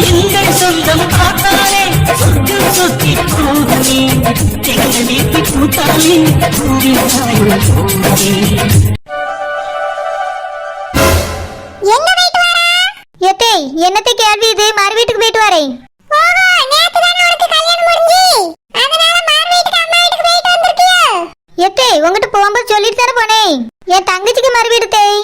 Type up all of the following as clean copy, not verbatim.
எங்கள் சொந்தம் பார்த்தாலே சொர்க்கம் சொத்தி போகவே எங்களுக்கு பூத்தாலே பூவித்தாயும் போகவே. என்னத்தை கேள்வி இது? மாறு வீட்டுக்கு போயிட்டு வரேன். எத்தே உங்ககிட்ட போகும்போது சொல்லிட்டு தானே போனேன். என் தங்கச்சிக்கு மறு வீடு தேய்.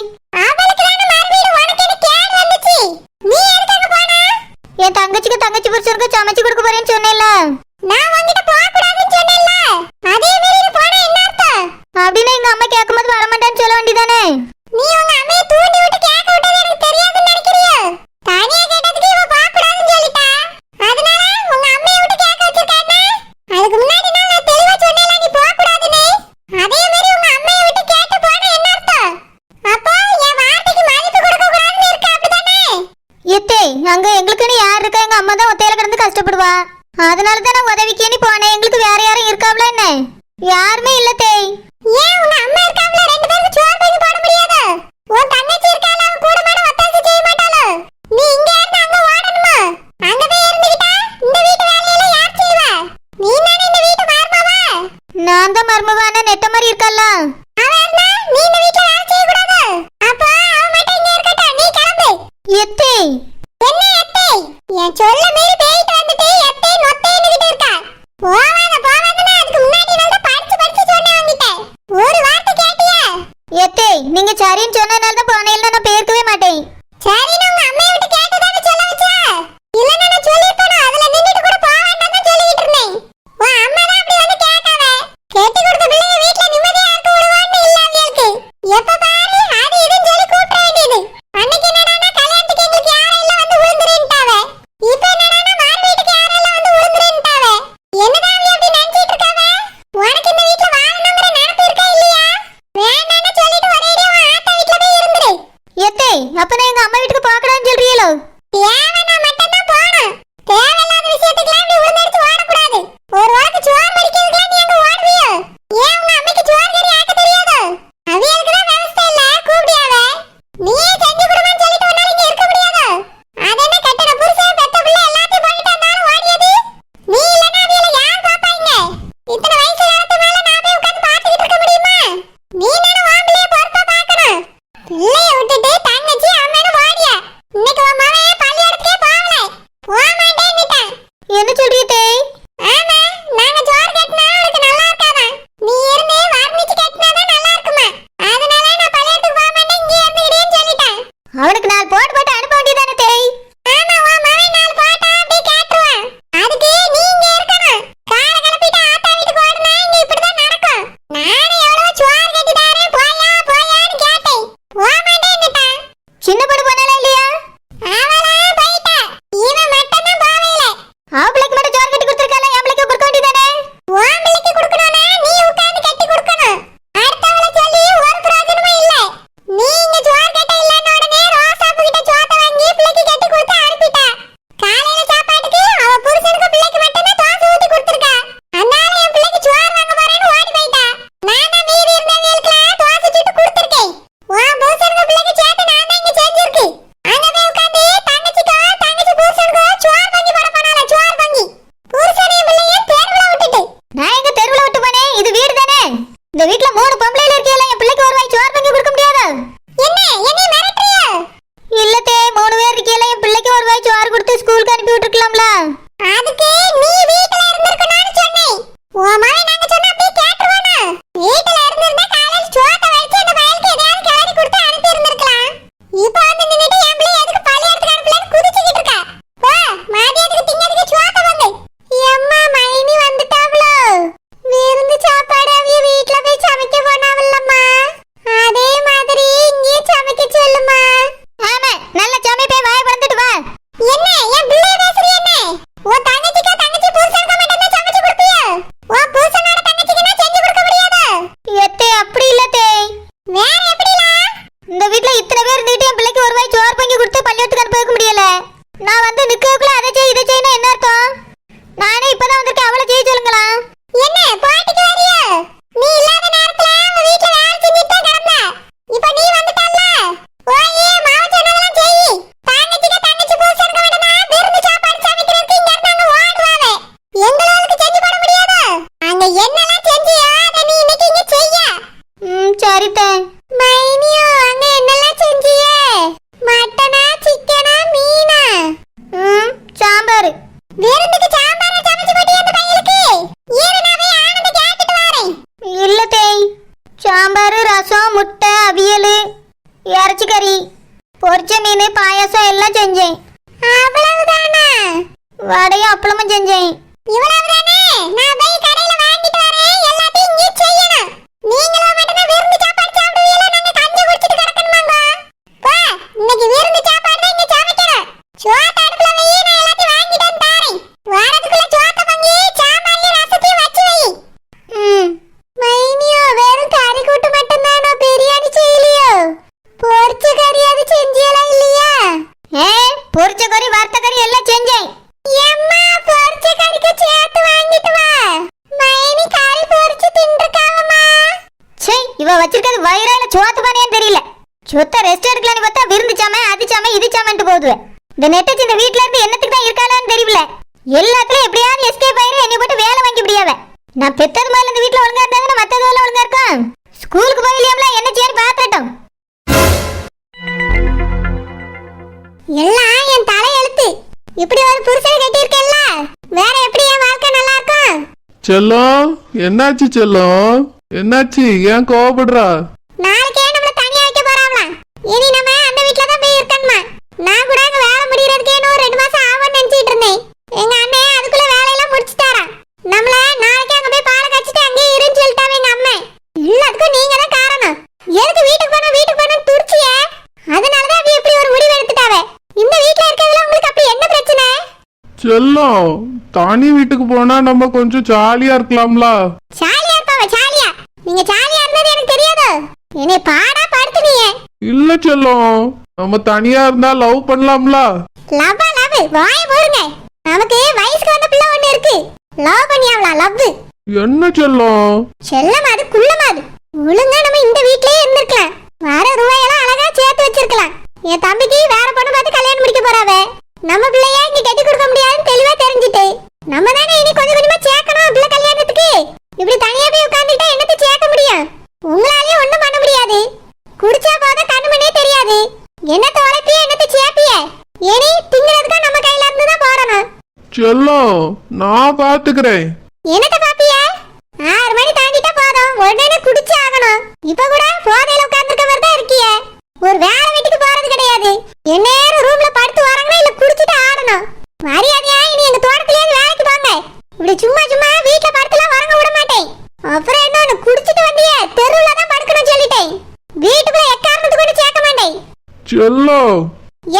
என் தங்கச்சிக்கு தங்கச்சி புருஷனுக்கு சமைச்சு கொடுக்க போறேன்னு சொன்னேன்ல. அப்படின்னா எங்க அம்மா கேட்கும்போது வரமாட்டான்னு சொல்ல வேண்டியதானே. அங்க எங்களுக்குன்னு யார் இருக்கா? எங்க அம்மா தான் ஒத்தையில கிடந்து கஷ்டப்படுவா. அதனால தான் நான் உதவிக்கேன்னு போனேன். எங்களுக்கு வேற யாரும் இருக்காவல என்ன? யாருமே இல்ல தேய். ஏன் உங்க அம்மா இருக்காவல? ரெண்டு பேருக்கு சோறு பண்ணி போட முடியாது. உன் தங்கச்சி இருக்கால, அவ கூட மாட ஒத்தாசி செய்ய மாட்டாளோ? நீ இங்க இருந்து அங்க ஓடணுமா? அங்க போய் இருந்துட்டா இந்த வீட்டு வேலையெல்லாம் யார் செய்வா? நீ தானே இந்த வீட்டு மருமவா. நான் தான் மருமவான நெட்ட மாதிரி இருக்கல்ல. அவனா நீ இந்த வீட்ல வேலை செய்ய கூடாது. அப்ப அவ மட்டும் இங்க இருக்கட்ட, நீ கிளம்பு. எத்தே என்ன எத்தே? என் சொல்ல மீறி பேயிட்டு வந்துட்டு எத்தே நொத்தேன்னு கிட்ட இருக்கா. போவாதனா அதுக்கு முன்னாடி வந்து படிச்சு சொன்னேன் உன்கிட்ட. ஒரு வார்த்தை கேட்டியா? எத்தே நீங்க சரின்னு சொன்னனால தான் போனேல்ல, நான் பேர்க்கவே மாட்டேன். சரின்னு உங்க அம்மையை விட்டு கேட்டதானே சொல்ல வச்சா? இல்லன்னா நான் சொல்லிருப்பேன். அதுல நின்னுட்டு கூட போக வேண்டாம்னு சொல்லிட்டு இருந்தேன். உன் அம்மா தான் அப்படி வந்து கேட்காத. கேட்டி கொடுத்த பிள்ளைங்க வீட்ல நிம்மதியா இருக்க விடுவான்னு இல்ல அவங்களுக்கு. எப்ப பாரு அது இதுன்னு சொல்லி கூப்பிட வேண்டியது. அன்னைக்கு என்னடா கல்யாணத்துக்கு எங்களுக்கு யாரும் இல்ல வந்து விழுந்துறேன்ட்டாவே. இப்ப என்னடா வடையும் அப்பளமும் செஞ்சேன். இவ்வளவுதானே? நான் போய் கடையில வாங்கிட்டு வரேன். எல்லாத்தையும் இங்கே செய்யணும். நீங்களும் மட்டும் தான் விருந்து சாப்பாடு சாப்பிடுவீங்களா? நாங்க கஞ்சி குடிச்சிட்டு கிடக்கணுமாங்க? பா, இன்னைக்கு விருந்து சாப்பாடு தான் இங்க சமைக்கணும். சோத்த அடுப்புல வை, நான் எல்லாத்தையும் வாங்கிட்டு வந்து தாரேன். வாரத்துக்குள்ள சோத்த வாங்கி சாமான்லயும் ரசத்தையும் வச்சு வை. மைனியோ, வெறும் கறி கூட்டு மட்டும் தானோ? பிரியாணி செய்யலையோ? பொரிச்ச கறியாவது செஞ்சியலா இல்லையா? பொரிச்ச கறி வறுத்த கறி எல்லாம் செஞ்சேன். எம்மா, பொரிச்ச கறிக்கு சேர்த்து வாங்கிட்டு வா. மைனி கறி பொரிச்சு தின்றுக்காவமா. சே, இவ வச்சிருக்கிறது வயிறால சோத்து பானையான்னு தெரியல. சொத்த ரெஸ்ட் எடுக்கலான்னு பார்த்தா விருந்து சாம அது சாம இது சாமன்ட்டு போகுது. இந்த நெட்டச்சி இந்த வீட்ல இருந்து என்னத்துக்கு தான் இருக்காளான்னு தெரியல. எல்லாத்துலயும் எப்படியாவது எஸ்கேப் ஆயிரும். என்னை போட்டு வேலை வாங்கி முடியாவ. நான் பெத்தது மாதிரி இந்த வீட்ல ஒழுங்கா இருந்தாங்கன்னா மத்தது எல்லாம் ஒழுங்கா இருக்கும். ஸ்கூலுக்கு போயிலியாம்ல என்ன செய்யணும் பாத்துட்டோம். எல்லாம் என் தலையெழுத்து. இப்படி ஒரு புருஷனை கட்டியிருக்கேல்ல, வேற எப்படி என் வாழ்க்கை நல்லா இருக்கும்? செல்லம், என்னாச்சு செல்லம்? என்னாச்சு? ஏன் கோவப்படுறா? நாளைக்கே நம்மள தனியா வைக்க போறாங்களாம். இனி நம்ம அந்த வீட்ல தான் போய் இருக்கணுமா? நான் கூட அங்க வேலை முடியறதுக்கு இன்னும் 2 மாசம் ஆகும்னு நினைச்சிட்டு இருந்தேன். எங்க அண்ணன் அதுக்குள்ள வேலையெல்லாம் முடிச்சிட்டாராம். நம்மள நாளைக்கு அங்க போய் பாலை கச்சிட்டு அங்கேயே இருன்னு சொல்லிட்டாவே எங்க அம்மா. எல்லாத்துக்கும் நீங்க தான் காரணம். எதுக்கு வீட்டுக்கு போன துடிச்சிய? அதனாலதான் அப்படி இப்படி ஒரு முடிவு எடுத்துட்டாவே. இந்த வீட்ல இருக்கிறதுல உங்களுக்கு அப்படி என்ன பிரச்சனை? செல்லம், தனி வீட்டுக்கு போனா நம்ம கொஞ்சம் ஜாலியா இருக்கலாம்ல. ஜாலியா இருப்பாவ, ஜாலியா? நீங்க ஜாலியா இருந்தது எனக்கு தெரியாது. என்னை பாடா படுத்துனீங்க. இல்ல செல்லம், நம்ம தனியா இருந்தா லவ் பண்ணலாம்ல. லவ் வாய போடுங்க. நமக்கு வயசுக்கு வந்த பிள்ளை ஒண்ணு இருக்கு. லவ் பண்ணியாவளா? லவ் என்ன செல்லம்? செல்லம் அது குள்ளமா. அது ஒழுங்கா நம்ம இந்த வீட்லயே இருந்திருக்கலாம். வர ரூபாயெல்லாம் அழகா சேர்த்து வச்சிருக்கலாம். என் தம்பிக்கு வேற பொண்ணு பார்த்து கல்யாணம் முடிக்க போறாவே. நம்ம பிள்ளையா இங்க கட்டி கொடுக்க முடியாதுன்னு தெளிவா தெரிஞ்சுட்டு நம்ம தானே இனி கொஞ்சம் கொஞ்சமா சேர்க்கணும் பிள்ளை கல்யாணத்துக்கு. இப்படி தனியா போய் உட்கார்ந்துட்டா என்னத்தை சேர்க்க முடியும்? உங்களாலேயும் ஒண்ணும் பண்ண முடியாது. குடிச்சா போத கண்ணுமனே தெரியாது. என்னத்தை உழைப்பிய என்னத்தை சேப்பிய? இனி திங்கிறதுக்கு நம்ம கையில இருந்து தான் போடணும். செல்லம், நான் பாத்துக்கிறேன். என்னத்தை பாப்பிய? 6 மணி தாண்டிட்டா போதும், உடனே குடிச்சு ஆகணும். இப்ப கூட போதையில உட்கார்ந்துருக்க மாதிரி தான் இருக்கிய. ஒரு வேலை வீட்டுக்கு போறது கிடையாது. எந்நேரம் ரூம்ல படுத்து வரங்கனா இல்ல குடிச்சிட்டு ஆடணும். மரியாதையா இனி எங்க தோட்டத்திலேயே வேலைக்கு போங்க. இப்படி சும்மா சும்மா வீட்ல படுத்துலாம் வரங்க விட மாட்டேன். அப்புறம் என்ன குடிச்சிட்டு வந்திய தெருவுல தான் படுக்கணும் சொல்லிட்டேன். வீட்டுக்குள்ள எக்காரணத்துக்கு கூட சேர்க்க மாட்டேன். செல்லம்,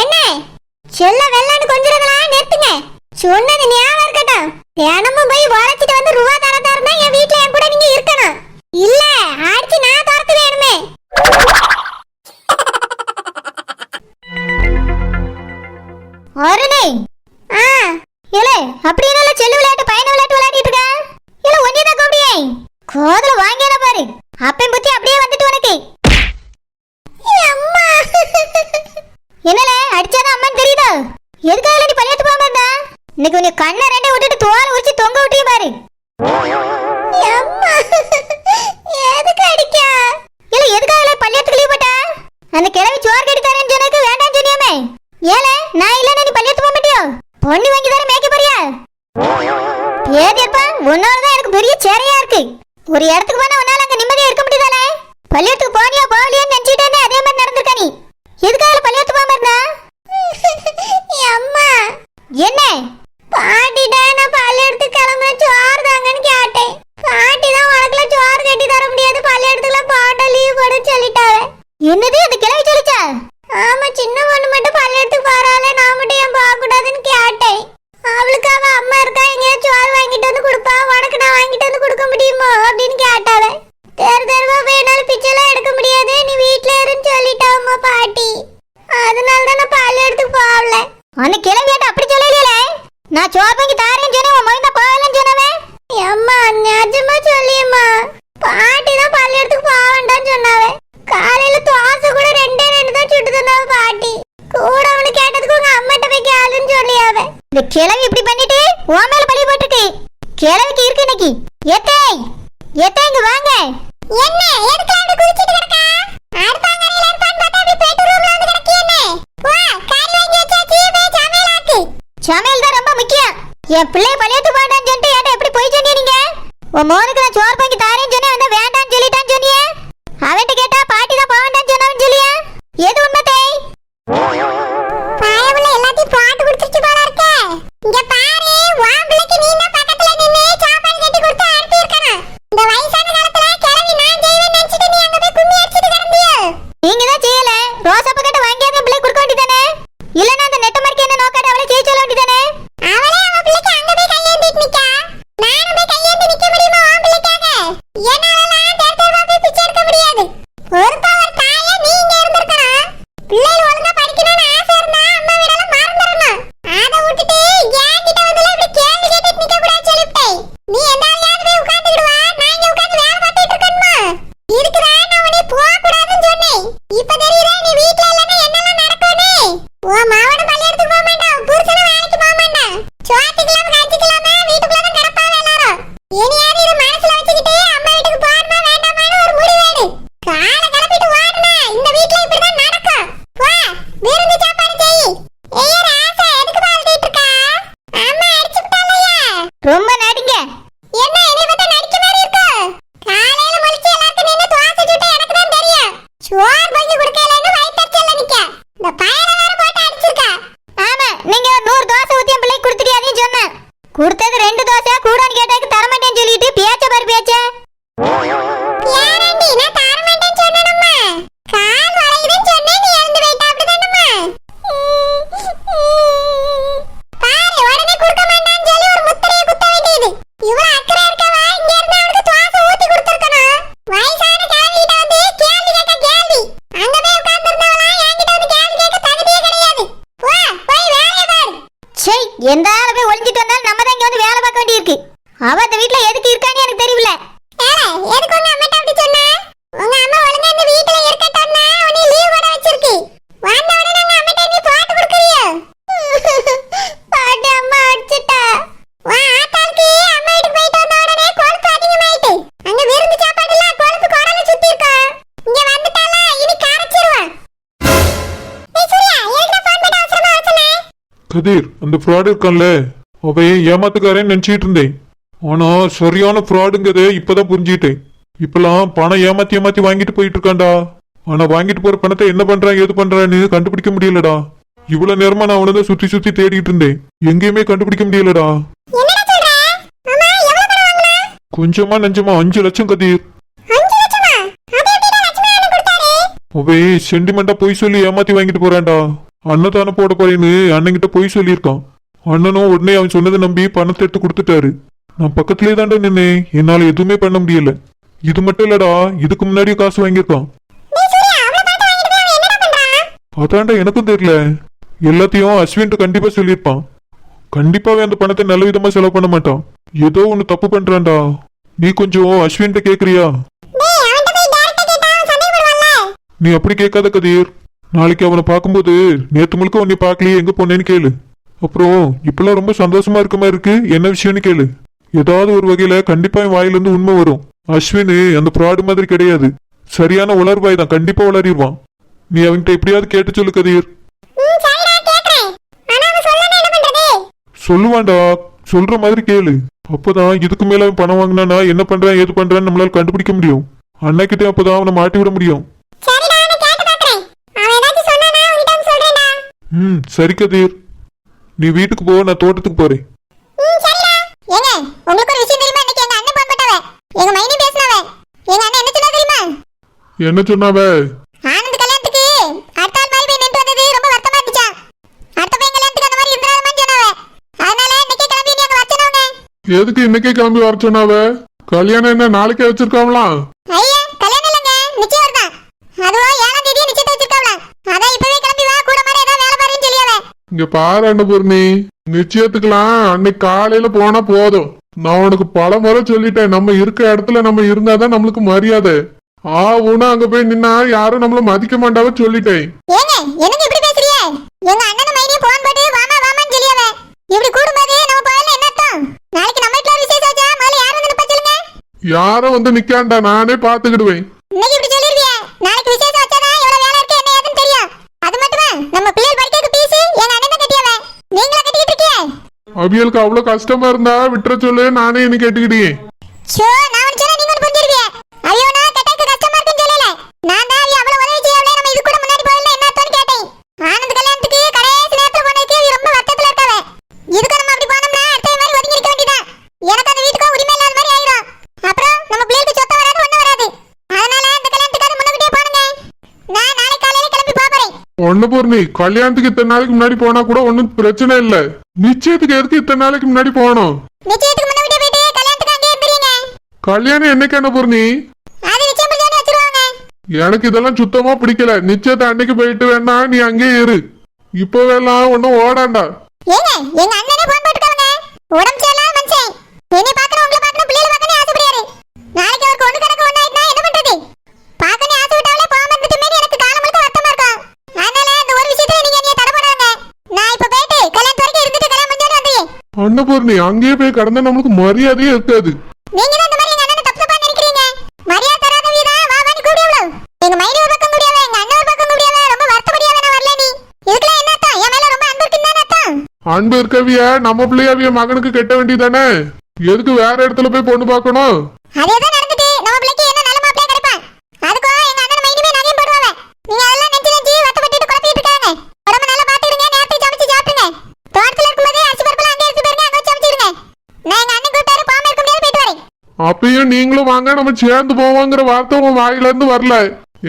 என்ன செல்ல வெள்ளான்னு கொஞ்சிரதெல்லாம் நிறுத்துங்க. சொன்னது ஞாபகம் இருக்கட்டும். தினமும் போய் உழைச்சிட்டு வந்து ரூபா தரதா இருந்தா என் வீட்டுல என் கூட நீங்க இருக்கணும். இல்ல அடிச்சு நான் துரத்து வேணுமே. அருணே, இல்ல அப்படி இல்ல செல்லு விளையாட்டு பையன விளையாட்டு விளையாடிட்டு இருக்க. இல்ல ஒன்னேதான் கூப்பிடியே கோதல வாங்கின பாரு. அப்பன் புத்தி அப்படியே வந்துட்டு உனக்கு. அம்மா என்னல அடிச்சாதான் அம்மன் தெரியுதா? எதுக்காக நீ பள்ளியத்து போகாம இருந்தா? இன்னைக்கு உன்னை கண்ணை ரெண்டை விட்டுட்டு தோலை உரிச்சு தொங்க விட்டியும் பாரு. எதுக்கு அடிக்கா? இல்ல எதுக்காக பள்ளியத்துக்கு லீவ் போட்டா? அந்த கிழவி சோறு கட்டி தரேன்னு சொன்னதுக்கு வேண்டாம் சொன்னியாமே. ஏல நான் இல்ல நீ பள்ளியத்து போக மாட்டியோ? பொண்ணு வாங்கி தர மேய்க்க போறியா? ஏதேப்பா உன்னாலதான் எனக்கு பெரிய சேரையா இருக்கு. ஒரு இடத்துக்கு போனா உன்னால அங்க நிம்மதியா இருக்க முடியுதானே? பள்ளியத்துக்கு போனியா போகலையான்னு நினைச்சிட்டே அதே மாதிரி நடந்திருக்க நீ. எதுக்காக பள்ளியத்து போகாம இருந்தா? அம்மா என்ன பாட்டிட்டா நான் பள்ளியத்துக்கு கிளம்புற சோறு தாங்கன்னு கேட்டேன். பாட்டி தான் உனக்குல சோறு கட்டி தர முடியாது, பள்ளியத்துக்குள்ள பாட்டா லீவ் போட சொல்லிட்டாவே. என்னது அந்த கிளவி சொல்லிச்சா? ஆமா, சின்ன பொண்ணு மட்டும் பள்ளியத்துக்கு போறாளே, நான் மட்டும் ஏன் போக கூடாதுன்னு கேட்டேன். அவளுக்கு அவ அம்மா இருக்கா, எங்கேயாச்சும் சோறு வாங்கிட்டு வந்து கொடுப்பா, உனக்கு நான் வாங்கிட்டு வந்து கொடுக்க முடியுமோ அப்படின்னு கேட்டாவே. தெருவா போயினாலும் பிச்சைலாம் எடுக்க முடியாது, நீ வீட்டுல இருன்னு சொல்லிட்டாமா பாட்டி. அதனாலதான் நான் பள்ளியத்துக்கு போகல. அன்னைக்கு கிளம்பியாட்ட அப்படி சொல்லலையில நான் சோறு வாங்கி தாரேன்னு சொன்னேன். உன் மொழிந்தா போகலன்னு சொன்னவே. அம்மா நிஜமா சொல்லியம்மா, பாட்டி தான் பள்ளியத்துக்கு போக வேண்டாம்னு சொன்னாவே. காலையில தோசை கூட 2 தான் சுட்டு தந்தாவ பாட்டி. கூட அவனு கேட்டதுக்கு உங்க அம்மாட்ட போய் கேளுன்னு சொல்லியாவே. இந்த கிழவி இப்படி பண்ணிட்டு உன் மேல பழி போட்டுருக்கு. கிழவிக்கு இருக்கு இன்னைக்கு. ஏத்தே இங்க வாங்க. என்ன எதுக்கு அப்படி குளிச்சிட்டு கிடக்கா? அடுப்பாங்கரையில இருப்பான்னு பார்த்தா அப்படி போயிட்டு ரூம்ல வந்து கிடக்கியேனே. வா கால் வாங்கி வச்சாச்சு, போய் சமையல் ஆக்கு. சமையல் தான் ரொம்ப முக்கியம். என் பிள்ளை பள்ளியத்து போடான்னு சொல்லிட்டு ஏன்டா எப்படி போய் சொன்னீங்க நீங்க? உன் மோனுக்கு நான் சோறு வாங்கி தாரேன்னு சொன்னேன், வந்து வேண்டான்னு சொல்லிட்டான்னு சொன்னியே. அவன்கிட்ட கேட்டா பாட்டி தான் போக வேண்டான்னு சொன்னான்னு சொல்லியா? எது உண்மை தேய்? பாயவுல எல்லாத்தையும் பாட்டு குடிச்சிட்டு போல இருக்கே. இங்க பாரு சே, எந்த ஆள போய் ஒளிஞ்சிட்டு வந்தாலும் நம்ம தான் இங்க வந்து வேலை பார்க்க வேண்டியிருக்கு. அவ அந்த வீட்ல எதுக்கு இருக்கான்னு எனக்கு தெரியல. எதுக்கு உங்க அம்மா அப்படி சொன்னா? உங்க அம்மா ஒழுங்கா இந்த வீட்ல இருக்கட்டோம்னா உன்னை லீவ் போட வச்சிருக்கு. வந்த உடனே உங்க அம்மா நீ பாட்டு கொடுக்கறியோ? பாட்டு அம்மா அடிச்சிட்டா. வா ஆத்தாளுக்கு அம்மா வீட்டுக்கு போயிட்டு வந்த உடனே கொழுப்பு அதிகமாயிட்டு. அங்க விருந்து சாப்பாடுலாம் கொழுப்பு குடல சுத்தி இருக்கா. இங்க வந்துட்டால இனி காரச்சிடுவா. ஏய் சூர்யா, எதுக்கு ஃபோன் பண்ணி அவசரமா வச்சனே? கதிர், அந்த ஃப்ராட் இருக்கான்ல, அவன் ஏமாத்துக்காரன்னு நினைச்சிட்டு இருந்தேன். ஆனா சரியான ஃப்ராடுங்கிறத இப்பதான் புரிஞ்சுக்கிட்டேன். இப்பெல்லாம் பணம் ஏமாத்தி வாங்கிட்டு போயிட்டு இருக்கான்டா. ஆனா வாங்கிட்டு போற பணத்தை என்ன பண்றான் ஏது பண்றான்னு கண்டுபிடிக்க முடியலடா. இவ்வளவு நேரமா நான் அவனதான் சுத்தி தேடிட்டு இருந்தேன். எங்கேயுமே கண்டுபிடிக்க முடியலடா. என்னடா சொல்ற? அம்மா எவ்வளவு பணம் வாங்குனா? கொஞ்சமா நஞ்சமா 5 லட்சம் கதிர். 5 லட்சமா? அது எப்படிடா லட்சுமி அண்ணன் கொடுத்தாரு? அவன் சென்டிமெண்டா பொய் சொல்லி ஏமாத்தி வாங்கிட்டு போறான்டா. அன்னதான போட போறேன்னு அண்ணன்கிட்ட பொய் சொல்லியிருக்கான். அண்ணனும் உடனே அவன் சொன்னதை நம்பி பணத்தை எடுத்து கொடுத்துட்டாரு. நான் பக்கத்திலே தாண்டா நின்னேன். என்னால எதுவுமே பண்ண முடியல. இது மட்டும் இல்லடா, இதுக்கு முன்னாடியே காசு வாங்கியிருக்கான். அதான்டா எனக்கும் தெரியல. எல்லாத்தையும் அஸ்வின்ட்டு கண்டிப்பா சொல்லியிருப்பான். கண்டிப்பாவே அந்த பணத்தை நல்ல விதமா செலவு பண்ண மாட்டான். ஏதோ ஒண்ணு தப்பு பண்றான்டா. நீ கொஞ்சம் அஸ்வின்ட்ட கேக்குறியா? நீ அப்படி கேட்காத கதிர். நாளைக்கு அவனை பார்க்கும்போது நேத்து முழுக்க உன்னை பார்க்கலையே எங்க போனேன்னு கேளு. அப்புறம் இப்பெல்லாம் ரொம்ப சந்தோஷமா இருக்க மாதிரி இருக்கு, என்ன விஷயம்னு கேளு. ஏதாவது ஒரு வகையில கண்டிப்பா என் வாயிலிருந்து உண்மை வரும். அஸ்வின் அந்த ப்ராடு மாதிரி கிடையாது. சரியான உளர்வாய் தான், கண்டிப்பா உளறிடுவான். நீ அவன்கிட்ட எப்படியாவது கேட்டு சொல்லு கதிர். சொல்லுவான்டா, சொல்ற மாதிரி கேளு. அப்பதான் இதுக்கு மேல அவன் பணம் வாங்கினா என்ன பண்றான் ஏது பண்றான்னு நம்மளால கண்டுபிடிக்க முடியும். அண்ணாக்கிட்டே அப்பதான் அவனை மாட்டி விட முடியும். சரி கதிர், நீ வீட்டுக்கு போ, நான் தோட்டத்துக்கு போறேன். ஏங்க, உங்களுக்கு ஒரு விஷயம் தெரியுமா? இன்னைக்கு எங்க அண்ணன் போன் பண்ணாவே. எங்க மைனி பேசினாவே. எங்க அண்ணன் என்ன சொன்னா தெரியுமா? என்ன சொன்னாவே? ஆனந்த் கல்யாணத்துக்கு அடுத்த ஆள் மாதிரி போய் நின்று வந்தது ரொம்ப வருத்தமா இருந்துச்சா. அடுத்த பையன் கல்யாணத்துக்கு அந்த மாதிரி இருந்தாலுமான்னு சொன்னாவே. அதனால இன்னைக்கே கிளம்பி நீ அங்க வச்சனவங்க. எதுக்கு இன்னைக்கே கிளம்பி வர சொன்னாவே? கல்யாணம் என்ன நாளைக்கே வச்சிருக்காங்களாம்? ஐயா, கல்யாணம் இல்லங்க, நிச்சயம் தான். அதுவும் 7ஆம் தேதி நிச்சயத்தை வச்சிருக்காங்களாம். அதான் இப்பவே கிளம்பி வா, கூட மாதிரி ஏதாவது வேலை பாருன்னு சொல்லியாவே. இங்க பாரு அன்னபூர்ணி, நிச்சயத்துக்குலாம் அன்னைக்கு காலையில போனா போதும். நான் உனக்கு பல முறை சொல்லிட்டேன், நம்ம இருக்க இடத்துல நம்ம இருந்தாதான் நம்மளுக்கு மரியாதை. ஊனா அங்க போய் நின்னா யாரும் நம்மள மதிக்க மாட்டாவ சொல்லிட்டேன். ஏங்க, என்னங்க இப்படி பேசுறீங்க? எங்க அண்ணன் மைனியை போன் போட்டு வாமா வாமான்னு சொல்லியாவே. இப்படி கூடும்போது நம்ம போயல என்ன அர்த்தம்? நாளைக்கு நம்ம வீட்ல விசேஷம் வச்சா முதல்ல யார் வந்து நிப்பா சொல்லுங்க. யாரும் வந்து நிக்காண்டா, நானே பாத்துக்கிடுவேன். இன்னைக்கு இப்படி சொல்லிருவியா? நாளைக்கு விசேஷம் வச்சாதான் எவ்வளவு வேலை இருக்கு என்ன ஏதுன்னு தெரியும். அது மட்டுமா, நம்ம பிள்ளைகள் படிக்கிறதுக்கு பீஸ் எங்க அண்ணன் தான் கட்டியாவே. நீங்களா கட்டிக்கிட்டு இருக்கீங்க? அவியலுக்கு அவ்வளவு கஷ்டமா இருந்தா விட்டுற சொல்லு, நானே என்ன கேட்டுக்கிட்டேன். சோ, நான் ஒன்னு சொன்னா நீங்க ஒன்னு புரிஞ்சிருவீங்க. அவியோனா கட்டாக்கு கஷ்டமா இருக்குன்னு சொல்லல. நான் தான் அவிய அவ்வளவு உதவி செய்யவளே, நம்ம இது கூட முன்னாடி போயில என்ன அர்த்தம்னு கேட்டேன். ஆனந்த் கல்யாணத்துக்கு கடைசி நேரத்துல போனதுக்கு ரொம்ப வருத்தத்துல இருக்காவே. இதுக்கு நம்ம அப்படி போனோம்னா அடுத்த மாதிரி ஒதுங்கி இருக்க வேண்டியதா. எனக்கு அந்த வீட்டுக்கு உரிமை இல்லாத மாதிரி ஆயிடும். அப்புறம் நம்ம பிள்ளைகளுக்கு சொத்த வராது ஒண்ணு வராது. அதனால அந்த கல்யாணத்துக்கு முன்னாடியே போனுங்க. நான் நாளைக்கு காலையில கிளம்பி போறேன். அன்னபூர்ணி, கல்யாணத்துக்கு இத்தனை நாளைக்கு முன்னாடி போனா கூட ஒன்னும் பிரச்சனை இல்ல. நிச்சயத்துக்கு எதுக்கு இத்தனை நாளைக்கு முன்னாடி போகணும்? நிச்சயத்துக்கு முன்னாடியே போயிட்டு கல்யாணத்துக்கு அங்கேயே இருந்துறீங்க. கல்யாணம் என்னைக்கு அன்னபூர்ணி? அது நிச்சயம் பண்ணி வச்சிருவாங்க. எனக்கு இதெல்லாம் சுத்தமா பிடிக்கல. நிச்சயத்தை அன்னைக்கு போயிட்டு வேணா நீ அங்கேயே இரு. இப்போவெல்லாம் ஒன்னும் ஓடாண்டா. ஏங்க, எங்க அண்ணனே போன் போட்டுட்டாங்க. உடம்பு சரியில்லாத மனுஷன். என்னை பார்க்கணும், உங்களை பார்க்கணும், பிள்ளைகளை பார்க்கணும் ஆசைப்படுறாரு. நாளைக்கு அவருக்கு ஒண்ணு கணக்கு ஒண்ணு ஆயிடுனா என்ன பண்றது? பார்க்கணும் ஆசை விட்டாலே போகாம இருந்துட்டுமே எனக்கு காலம் முழுக்க வருத்தமா இருக்கும். அதனால இந்த ஒரு விஷயத்துல நீங்க என்னைய தடை பண்ணாங்க. நான் இப்ப போயிட்டு கல்யாணத்து வரைக்கும் இருந்துட்டு கல்யாணம் முடிஞ்சாலும் வந்துறேன். அன்னபூர்ணி, அங்கேயே போய் கடந்தா நம்மளுக்கு மரியாதையே இருக்காது. நீங்க தான் இந்த மாதிரி எங்க அண்ணனை தப்பு தப்பா நினைக்கிறீங்க. மரியாதை தராத வீரா வா வான்னு கூப்பிடுவா. எங்க மைனி ஒரு பக்கம் கூடியாவே, எங்க அண்ணன் ஒரு பக்கம் கூடியாவே. ரொம்ப வருத்தப்படியாவே நான் வரல. நீ இதுக்கெல்லாம் என்ன அர்த்தம்? என் மேல ரொம்ப அன்பு இருக்குன்னு தானே அர்த்தம்? அன்பு இருக்கவிய நம்ம பிள்ளையாவிய மகனுக்கு கெட்ட வேண்டியதானே? எதுக்கு வேற இடத்துல போய் பொண்ணு பார்க்கணும்? அதேதான் நடந்துட்டு நம்ம பிள்ளைக்கு என்ன நல்ல மாப்பிளையா கிடைப்பான். அதுக்கோ எங்க அண்ணன் மைனிமே நகையும் போடுவாங்க. நீங்க அதெல்லாம் நெஞ்சு வட்டப்பட்டு குழப்பிட்டு இருக்காங்க. உடம்ப நல்லா பாத்துருங்க, நேரத்துக்கு சமைச்சு சாப்பிடுங்க. தோட்டத்துல இருக்கும்போதே அரிசி பருப்புலாம் அங்கே எடுத்து போயிருங்க, அங்கே வச்சு சமைச்சிருங்க. நான் எங்க அண்ணன் கூட்டாரு பாம இருக்க முடியாது, போயிட்டு வரேன். அப்பயும் நீங்களும் வாங்க, நம்ம சேர்ந்து போவோங்கிற வார்த்தை உன் வாயில இருந்து வரல.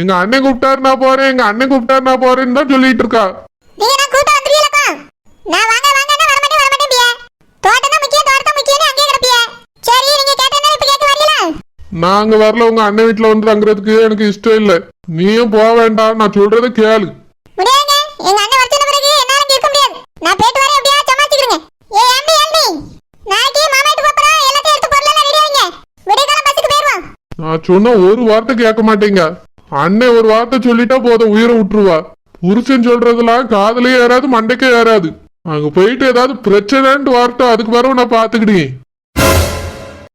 எங்க அண்ணன் கூப்பிட்டாரு நான் போறேன், எங்க அண்ணன் கூப்பிட்டாரு நான் போறேன்னு தான் சொல்லிட்டு இருக்கா. நீங்க நான் கூட்ட வந்துருவீங்களா? நான் வாங்க வாங்கன்னா வரமாட்டேன் பியா. தோட்டம் தான் முக்கியம், தோட்டம் முக்கியம்னு அங்கேயே கிடப்பியா. சரி, நீங்க கேட்டேன்னா இப்ப கேட்க வரீங்களா? நாங்க வரல, உங்க அண்ணன் வீட்டுல வந்து தங்குறதுக்கு எனக்கு இஷ்டம் இல்ல. நீயும் போக வேண்டாம், நான் சொல்றதை கேளு. முடியாதுங்க, எங்க அண்ணன் வரச்சன பிறகு என்னால இருக்க முடியாது. நான் போயிட்டு வரேன், எப்படியா சமாளிச்சுக்கிறேங்க. நான் சொன்ன ஒரு வார்த்தை கேட்க மாட்டீங்க. அண்ணன் ஒரு வார்த்தை சொல்லிட்டா போதும் உயிரை விட்டுருவா. புருஷன் சொல்றதெல்லாம் காதலே ஏறாது மண்டைக்கே ஏறாது. அங்க போயிட்டு ஏதாவது பிரச்சனைன்னு வார்த்தை அதுக்கு பிறகு நான் பாத்துக்கிட்டேன்.